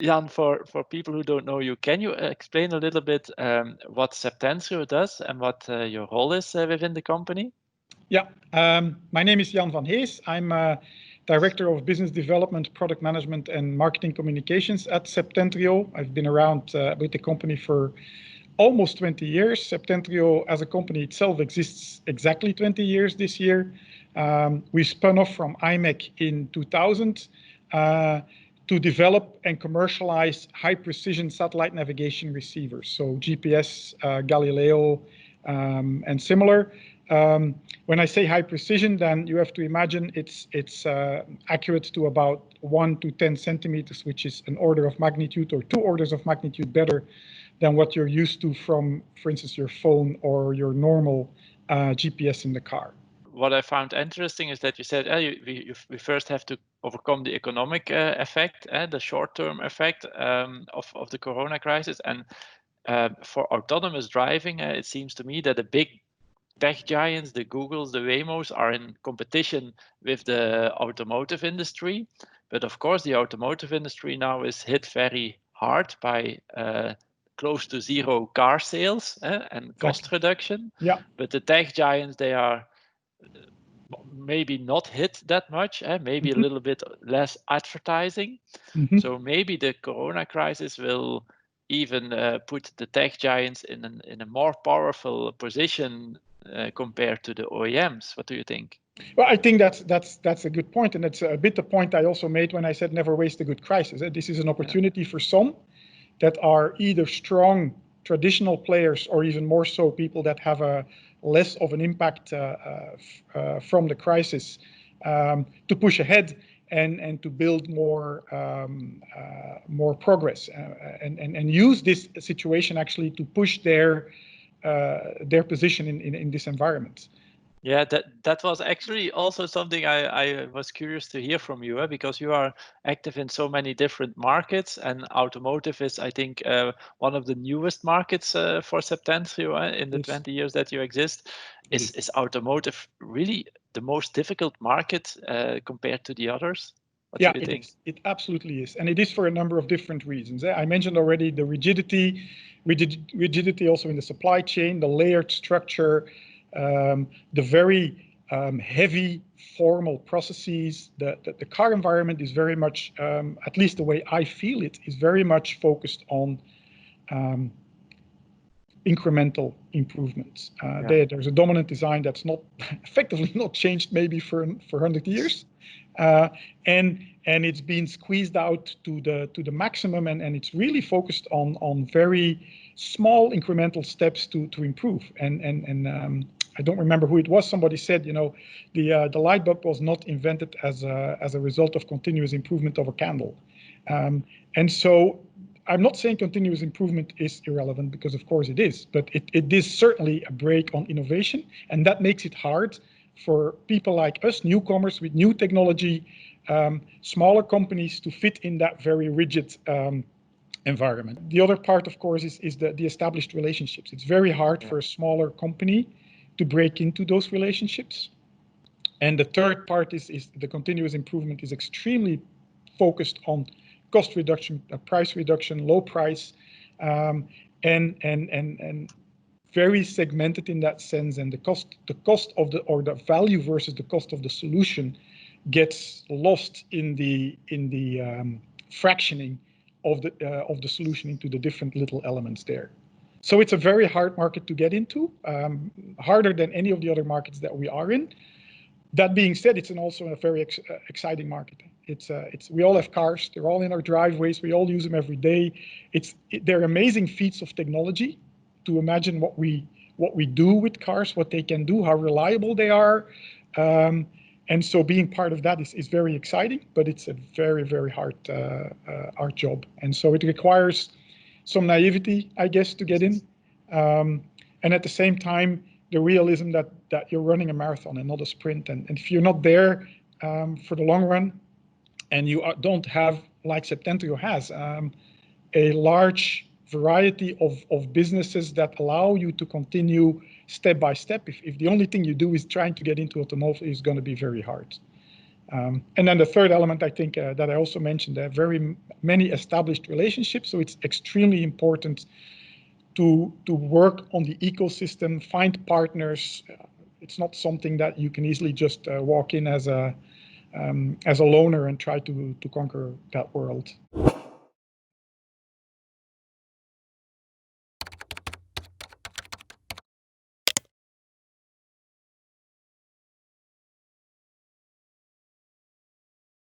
Jan, for people who don't know you, can you explain a little bit what Septentrio does and what your role is within the company? Yeah, my name is Jan van Hees. I'm Director of Business Development, Product Management and Marketing Communications at Septentrio. I've been around with the company for almost 20 years. Septentrio as a company itself exists exactly 20 years this year. We spun off from IMEC in 2000 to develop and commercialize high precision satellite navigation receivers. So GPS, Galileo, and similar. When I say high precision, then you have to imagine it's accurate to about 1 to 10 centimeters, which is an order of magnitude or 2 orders of magnitude better than what you're used to from, for instance, your phone or your normal GPS in the car. What I found interesting is that you said we first have to overcome the economic effect, the short-term effect of the corona crisis. And for autonomous driving, it seems to me that the big tech giants, the Googles, the Waymos, are in competition with the automotive industry. But of course, the automotive industry now is hit very hard by close to zero car sales and cost reduction. Yeah. But the tech giants, they are maybe not hit that much, maybe a little bit less advertising. So maybe the corona crisis will even put the tech giants in a more powerful position compared to the OEMs. What do you think? Well, I think that's a good point, and it's a bit the point I also made when I said never waste a good crisis. This is an opportunity for some that are either strong traditional players or even more so people that have a less of an impact from the crisis to push ahead and to build more progress and use this situation actually to push their position in this environment. Yeah, that was actually also something I was curious to hear from you, because you are active in so many different markets, and automotive is, I think, one of the newest markets for Septentrio in the 20 years that you exist. Is automotive really the most difficult market compared to the others? What do you think? It absolutely is, and it is for a number of different reasons. I mentioned already the rigidity also in the supply chain, the layered structure, the very heavy formal processes. The car environment is very much, at least the way I feel it, is very much focused on incremental improvements. There's a dominant design that's not effectively not changed maybe for 100 years, and it's been squeezed out to the maximum, and it's really focused on very small incremental steps to improve. And I don't remember who it was. Somebody said, the light bulb was not invented as a result of continuous improvement of a candle, and so. I'm not saying continuous improvement is irrelevant, because of course it is, but it is certainly a brake on innovation, and that makes it hard for people like us, newcomers with new technology, smaller companies, to fit in that very rigid environment. The other part, of course, is the established relationships. It's very hard for a smaller company to break into those relationships. And the third part is the continuous improvement is extremely focused on cost reduction, price reduction, low price, and very segmented in that sense. And the cost of the value versus the cost of the solution gets lost in the fractioning of the solution into the different little elements there. So it's a very hard market to get into, harder than any of the other markets that we are in. That being said, it's also a very exciting market. We all have cars. They're all in our driveways. We all use them every day. They're amazing feats of technology. To imagine what we do with cars, what they can do, how reliable they are, and so being part of that is very exciting. But it's a very, very hard job, and so it requires some naivety, I guess, to get in, and at the same time, the realism that you're running a marathon and not a sprint, and if you're not there for the long run, and you don't have, like Septentrio has, a large variety of businesses that allow you to continue step by step. If the only thing you do is trying to get into automotive, it's going to be very hard. And then the third element, I think, that I also mentioned, there are very many established relationships. So it's extremely important to work on the ecosystem, find partners. It's not something that you can easily just walk in as a loner and try to conquer that world.